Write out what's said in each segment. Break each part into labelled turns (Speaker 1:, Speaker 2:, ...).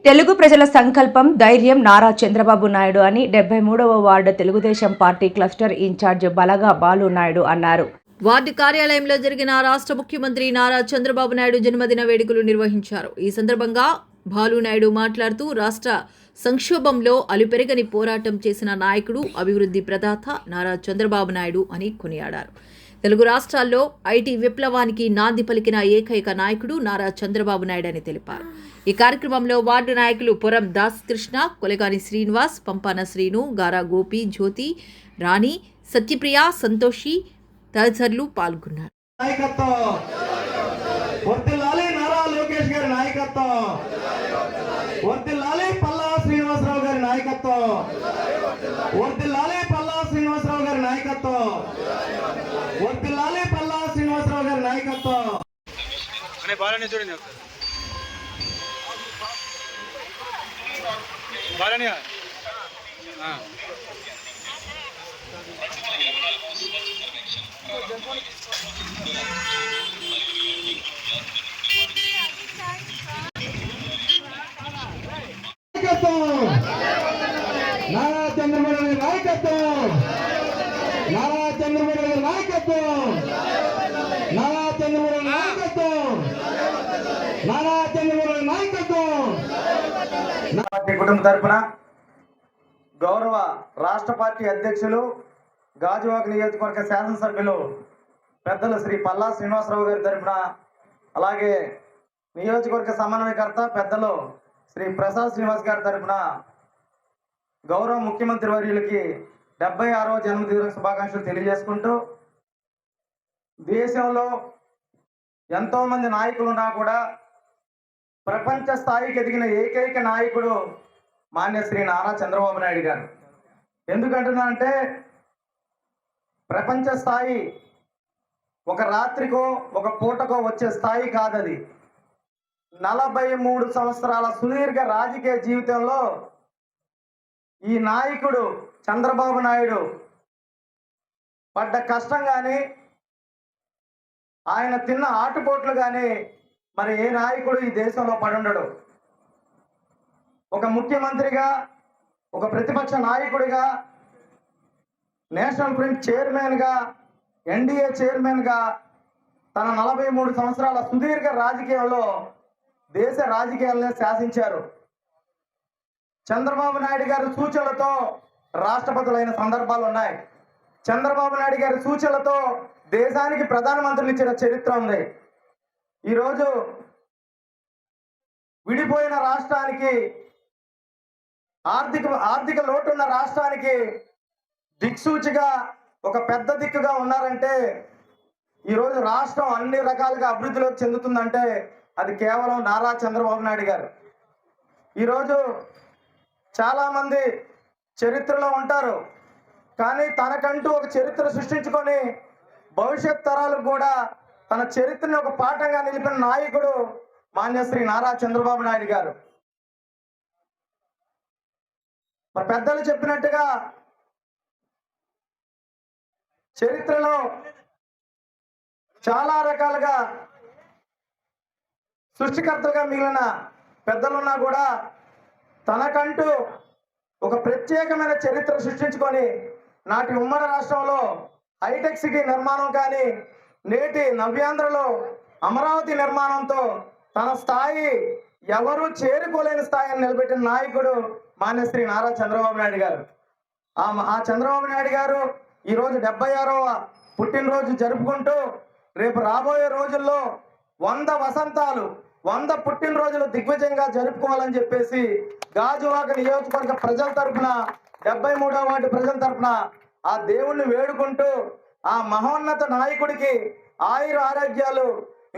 Speaker 1: తెలుగు ప్రజల సంకల్పం ధైర్యం నారా చంద్రబాబు నాయుడు అని 73వ ward Telugu Desam party cluster in-charge Balaga Balu Naidu అన్నారు.
Speaker 2: వార్డు కార్యాలయంలో జరిగిన రాష్ట్ర ముఖ్యమంత్రి నారా చంద్రబాబు నాయుడు జన్మదిన వేడుకలు నిర్వహించారు. ఈ సందర్భంగా బాలు నాయుడు మాట్లాడుతూ రాష్ట్ర సంక్షోభంలో అలుపెరగని పోరాటం చేసిన నాయకుడు, అభివృద్ధి ప్రదాత నారా చంద్రబాబు నాయుడు అని కొనియాడారు. తెలుగు రాష్ట్రాల్లో ఐటీ విప్లవానికి నాంది పలికిన ఏకైక నాయకుడు నారా చంద్రబాబు నాయుడు అని తెలిపారు. ఈ కార్యక్రమంలో వార్డు నాయకులు పొరం దాస్ కృష్ణ, కొలగాని శ్రీనివాస్, పంపాన శ్రీను, గారా గోపి, జ్యోతి, రాణి, సత్యప్రియ, సంతోషి తదితరులు పాల్గొన్నారు.
Speaker 3: నారా చంద్రబాబు నాయకత్వం, నారా చంద్రబాబు నాయకత్వం, నారా చంద్రబాబు నాయకత్వం, నారా చంద్రబాబు నాయకత్వం.
Speaker 4: పార్టీ కుటుంబ తరపున గౌరవ రాష్ట్ర పార్టీ అధ్యక్షులు, గాజువాక నియోజకవర్గ శాసనసభ్యులు పెద్దలు శ్రీ పల్లా శ్రీనివాసరావు గారి తరపున, అలాగే నియోజకవర్గ సమన్వయకర్త పెద్దలు శ్రీ ప్రసాద్ శ్రీనివాస్ గారి తరపున గౌరవ ముఖ్యమంత్రి వర్యులకి 76వ జన్మదిన శుభాకాంక్షలు తెలియజేసుకుంటూ, దేశంలో ఎంతోమంది నాయకులు ఉన్నా కూడా ప్రపంచ స్థాయికి ఎదిగిన ఏకైక నాయకుడు మాన్య శ్రీ నారా చంద్రబాబు నాయుడు గారు. ఎందుకంటున్నానంటే ప్రపంచ స్థాయి ఒక రాత్రికో ఒక పూటకో వచ్చే స్థాయి కాదది. 43 సంవత్సరాల సుదీర్ఘ రాజకీయ జీవితంలో ఈ నాయకుడు చంద్రబాబు నాయుడు పడ్డ కష్టం కానీ, ఆయన తిన్న ఆటుపోట్లు కానీ మరి ఏ నాయకుడు ఈ దేశంలో పడుండడు. ఒక ముఖ్యమంత్రిగా, ఒక ప్రతిపక్ష నాయకుడిగా, నేషనల్ ప్రింట్ చైర్మన్గా, ఎన్డీఏ చైర్మన్గా తన 43 సంవత్సరాల సుదీర్ఘ రాజకీయంలో దేశ రాజకీయాలనే శాసించారు. చంద్రబాబు నాయుడు గారి సూచనలతో రాష్ట్రపతులైన సందర్భాలు ఉన్నాయి. చంద్రబాబు నాయుడు గారి సూచనలతో దేశానికి ప్రధానమంత్రులు ఇచ్చిన చరిత్ర ఉంది. ఈరోజు విడిపోయిన రాష్ట్రానికి, ఆర్థిక లోటున్న రాష్ట్రానికి దిక్సూచిగా ఒక పెద్ద దిక్కుగా ఉన్నారంటే, ఈరోజు రాష్ట్రం అన్ని రకాలుగా అభివృద్ధిలోకి చెందుతుందంటే అది కేవలం నారా చంద్రబాబు నాయుడు గారు. ఈరోజు చాలామంది చరిత్రలో ఉంటారు, కానీ తనకంటూ ఒక చరిత్ర సృష్టించుకొని భవిష్యత్ తరాలకు కూడా తన చరిత్రని ఒక పాఠంగా నిలిపిన నాయకుడు మాన్యశ్రీ నారా చంద్రబాబు నాయుడు గారు. మరి పెద్దలు చెప్పినట్టుగా చరిత్రలో చాలా రకాలుగా సృష్టికర్తలుగా మిగిలిన పెద్దలున్నా కూడా తనకంటూ ఒక ప్రత్యేకమైన చరిత్ర సృష్టించుకొని నాటి ఉమ్మడి రాష్ట్రంలో హైటెక్ సిటీ నిర్మాణం కానీ, నేటి నవ్యాంధ్రలో అమరావతి నిర్మాణంతో తన స్థాయి ఎవరూ చేరుకోలేని స్థాయిని నిలబెట్టిన నాయకుడు మాన్యశ్రీ నారా చంద్రబాబు నాయుడు గారు. ఆ చంద్రబాబు నాయుడు గారు ఈరోజు 76వ పుట్టినరోజు జరుపుకుంటూ రేపు రాబోయే రోజుల్లో 100 వసంతాలు, 100 పుట్టినరోజులు దిగ్విజయంగా జరుపుకోవాలని చెప్పేసి గాజువాక నియోజకవర్గ ప్రజల తరఫున, 73వ వార్డు ప్రజల తరఫున ఆ దేవుణ్ణి వేడుకుంటూ, ఆ మహోన్నత నాయకుడికి ఆయుర ఆరోగ్యాలు,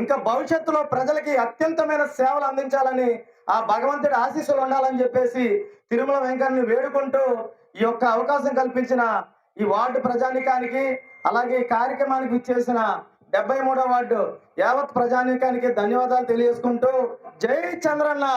Speaker 4: ఇంకా భవిష్యత్తులో ప్రజలకి అత్యంతమైన సేవలు అందించాలని, ఆ భగవంతుడి ఆశీస్సులు ఉండాలని చెప్పేసి తిరుమల వెంకన్నని వేడుకుంటూ ఈ యొక్క అవకాశం కల్పించిన ఈ వార్డు ప్రజానికానికి, అలాగే ఈ కార్యక్రమానికి ఇచ్చేసిన 73వ వార్డు యావత్ ప్రజానికానికి ధన్యవాదాలు తెలియజేసుకుంటూ జై చంద్రన్న.